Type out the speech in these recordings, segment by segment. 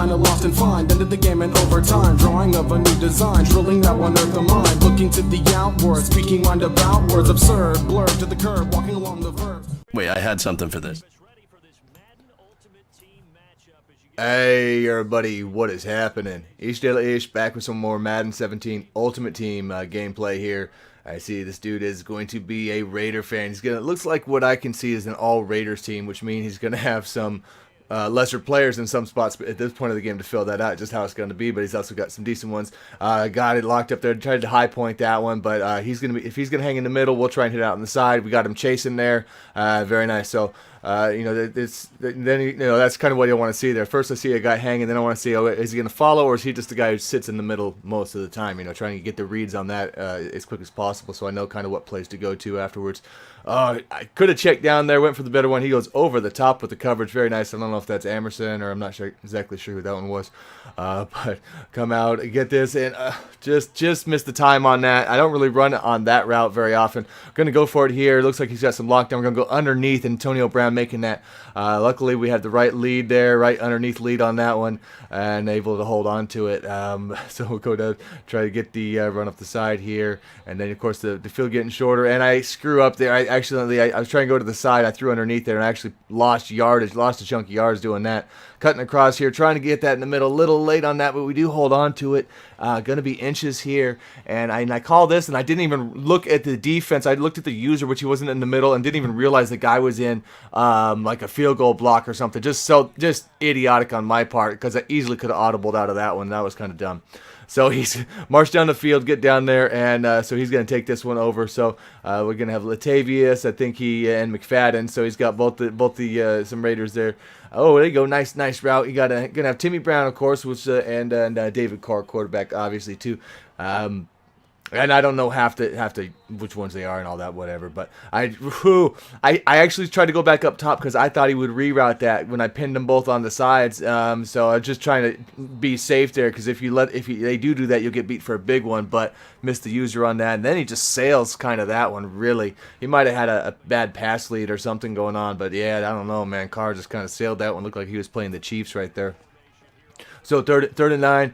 kinda lost and find. Ended the game in overtime, drawing of a new design, drilling that one earth of mine. Looking to the outward, speaking roundabout words, absurd, blurred to the curb, walking along the verb. Wait, I had something for this. Hey everybody, what is happening? H2H back with some more Madden 17 Ultimate Team gameplay here. I see this dude is going to be a Raider fan. He's gonna, looks like what I can see is an all Raiders team, which means he's gonna have some lesser players in some spots at this point of the game to fill that out, just how it's going to be. But he's also got some decent ones. Got it locked up there. Tried to high point that one, but he's gonna be, if he's gonna hang in the middle, we'll try and hit it out on the side. We got him chasing there. Very nice. So that's kind of what you want to see there. First I see a guy hanging, then I want to see, oh, is he going to follow, or is he just the guy who sits in the middle most of the time, trying to get the reads on that as quick as possible, so I know kind of what plays to go to afterwards. I could have checked down there, went for the better one. He goes over the top with the coverage. Very nice. I don't know if that's Emerson, or I'm not exactly sure who that one was. But come out and get this, and just missed the time on that. I don't really run on that route very often. I'm going to go for it here. Looks like he's got some lockdown. We're going to go underneath, Antonio Brown making that. Luckily, we had the right lead there, right underneath lead on that one, and able to hold on to it. So we'll go to try to get the run up the side here, and then of course the field getting shorter, and I screw up there. I was trying to go to the side. I threw underneath there and I actually lost yardage, lost a chunk of yards doing that. Cutting across here, trying to get that in the middle. A little late on that, but we do hold on to it. Going to be inches here, and I call this, and I didn't even look at the defense. I looked at the user, which he wasn't in the middle, and didn't even realize the guy was in like a field goal block or something. Just idiotic on my part, because I easily could have audibled out of that one. That was kind of dumb. So he's marched down the field, get down there, and so he's going to take this one over. So we're going to have Latavius, I think and McFadden. So he's got both the some Raiders there. Oh, there you go, nice route. You gonna have Timmy Brown, of course, which and David Carr, quarterback, obviously too. And I don't know half the which ones they are and all that, whatever. But I actually tried to go back up top because I thought he would reroute that when I pinned them both on the sides. So I was just trying to be safe there, because if they do that, you'll get beat for a big one. But missed the user on that, and then he just sails kind of that one. Really, he might have had a bad pass lead or something going on. But yeah, I don't know, man. Carr just kind of sailed that one. Looked like he was playing the Chiefs right there. So third and 9,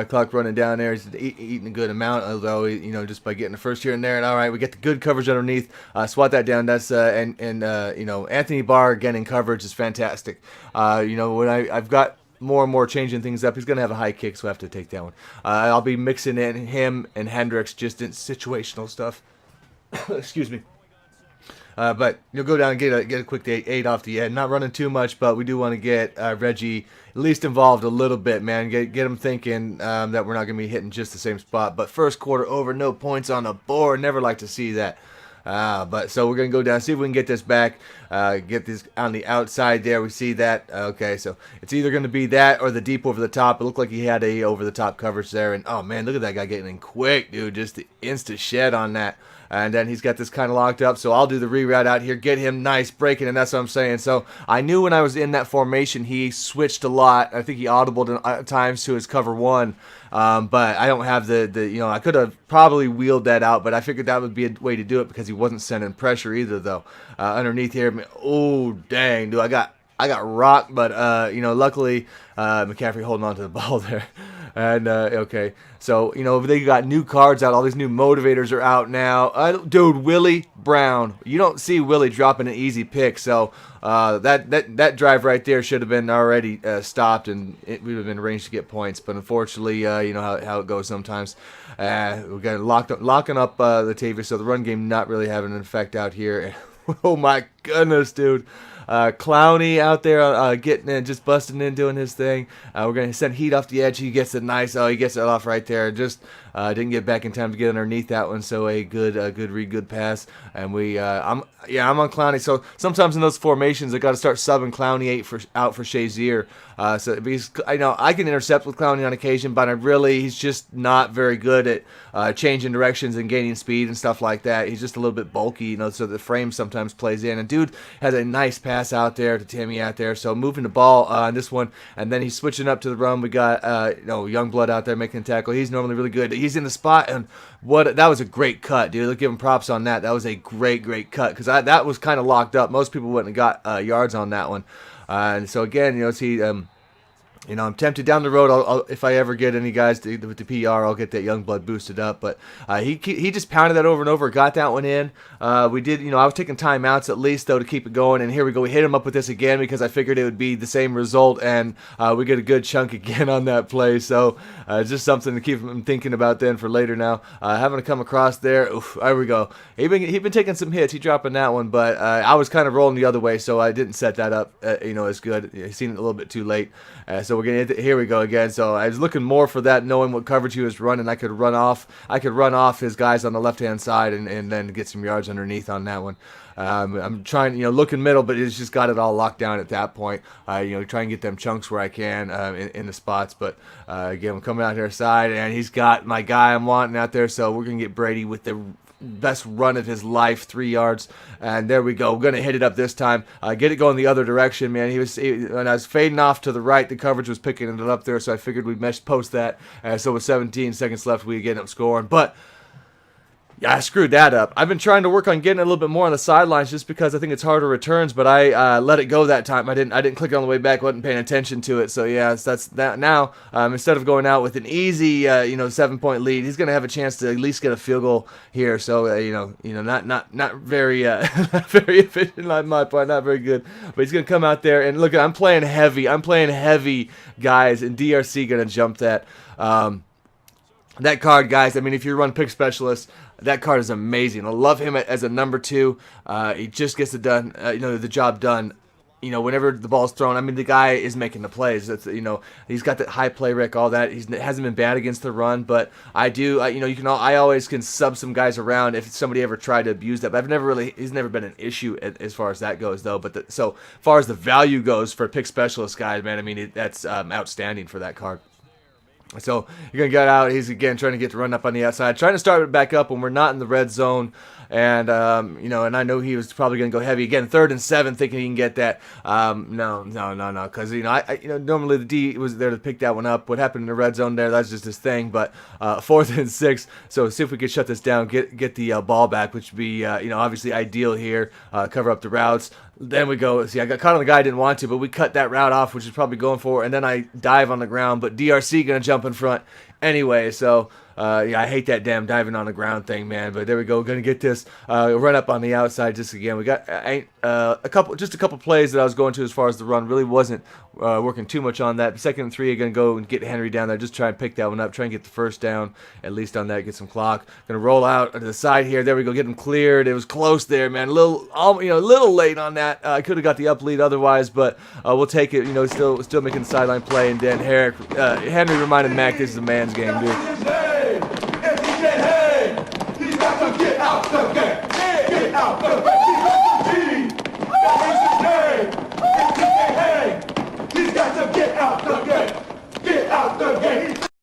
clock running down there. He's eating a good amount, although just by getting the first here and there. And all right, we get the good coverage underneath. Swat that down. That's Anthony Barr again in coverage is fantastic. When I've got more and more changing things up, he's gonna have a high kick, so I have to take that one. I'll be mixing in him and Hendricks just in situational stuff. Excuse me. But you'll go down and get a quick 8 off the end. Not running too much, but we do want to get Reggie at least involved a little bit, man. Get him thinking that we're not going to be hitting just the same spot. But first quarter over, no points on the board. Never like to see that. But so we're going to go down, see if we can get this back, get this on the outside there. We see that. Okay, so it's either going to be that or the deep over the top. It looked like he had a over the top coverage there. And, oh, man, look at that guy getting in quick, dude. Just the instant shed on that. And then he's got this kind of locked up, so I'll do the reroute out here, get him nice breaking, and that's what I'm saying. So I knew when I was in that formation, he switched a lot. I think he audibled at times to his cover 1, but I don't have I could have probably wheeled that out, but I figured that would be a way to do it because he wasn't sending pressure either, though. Underneath here, oh dang, dude, I got rocked, but luckily McCaffrey holding on to the ball there. And, okay, so, they got new cards out. All these new motivators are out now. Dude, Willie Brown. You don't see Willie dropping an easy pick. So, that drive right there should have been already stopped, and it would have been arranged to get points. But unfortunately, you know how it goes sometimes. We got locking up Latavius, so the run game not really having an effect out here. Oh, my goodness, dude. Clowney out there getting in, just busting in, doing his thing. We're going to send Heat off the edge. He gets it nice. Oh, he gets it off right there. Just didn't get back in time to get underneath that one. So a good read, good pass. And I'm on Clowney. So sometimes in those formations, I got to start subbing Clowney out for Shazier. So because I know I can intercept with Clowney on occasion, but he's just not very good at changing directions and gaining speed and stuff like that. He's just a little bit bulky, so the frame sometimes plays in. And dude has a nice pass out there to Timmy out there. So moving the ball on this one, and then he's switching up to the run. We got Youngblood out there making a tackle. He's normally really good. He's in the spot, and that was a great cut, dude. Let's give him props on that. That was a great cut, because that was kind of locked up. Most people wouldn't have got yards on that one. And so again, see You know, I'm tempted down the road. If I ever get any guys with the PR, I'll get that young blood boosted up. But he just pounded that over and over, got that one in. We did, you know, I was taking timeouts at least though to keep it going. And here we go. We hit him up with this again because I figured it would be the same result, and we get a good chunk again on that play. So it's just something to keep him thinking about then for later. Now having to come across there. Oof, there we go. He been taking some hits. He dropping that one, but I was kind of rolling the other way, so I didn't set that up. You know, as good. I seen it a little bit too late. So we're gonna here we go again. So I was looking more for that, knowing what coverage he was running. I could run off his guys on the left hand side and then get some yards underneath on that one. I'm trying, you know, looking middle, but it's just got it all locked down at that point. You know, try and get them chunks where I can in the spots. But again, I'm coming out here side, and he's got my guy I'm wanting out there. So we're gonna get Brady with the best run of his life, 3 yards, and there we go. We're gonna hit it up this time. Get it going the other direction, man. When I was fading off to the right, the coverage was picking it up there, so I figured we'd mesh post that. So with 17 seconds left, we get up scoring, but yeah, I screwed that up. I've been trying to work on getting a little bit more on the sidelines just because I think it's harder returns, but I let it go that time. I didn't click it on the way back, wasn't paying attention to it. So yeah, that's that. Now instead of going out with an easy 7-point lead, he's gonna have a chance to at least get a field goal here. So not very not very efficient on my part, not very good. But he's gonna come out there and look. I'm playing heavy, guys, and DRC gonna jump that. That card, guys, I mean, if you run pick specialist, that card is amazing. I love him as a number 2. He just gets it done, the job done. You know, whenever the ball's thrown, I mean, the guy is making the plays. That's, he's got that high play rec, all that. He hasn't been bad against the run, but I always can sub some guys around if somebody ever tried to abuse that. But he's never been an issue as far as that goes, though. But so far as the value goes for pick specialist guys, man, I mean, that's outstanding for that card. So you're going to get out. He's, again, trying to get the run up on the outside. Trying to start it back up when we're not in the red zone. And, and I know he was probably going to go heavy. Again, 3rd and 7, thinking he can get that. No. Because, normally the D was there to pick that one up. What happened in the red zone there, that's just his thing. But 4th and 6. So see if we could shut this down, get the ball back, which would be, obviously ideal here. Cover up the routes. Then we go, see, I got caught on the guy I didn't want to, but we cut that route off, which is probably going for, and then I dive on the ground, but DRC going to jump in front anyway, so I hate that damn diving on the ground thing, man, but there we go, going to get this run up on the outside just again. We got a couple plays that I was going to as far as the run, really wasn't working too much on that. 2nd and 3, going to go and get Henry down there, just try and pick that one up, try and get the first down, at least on that, get some clock. Going to roll out to the side here, there we go, get him cleared. It was close there, man, a little late on that. I could have got the up lead otherwise, but we'll take it, still making the sideline play, and then Henry reminded Mac this is a man's game, dude.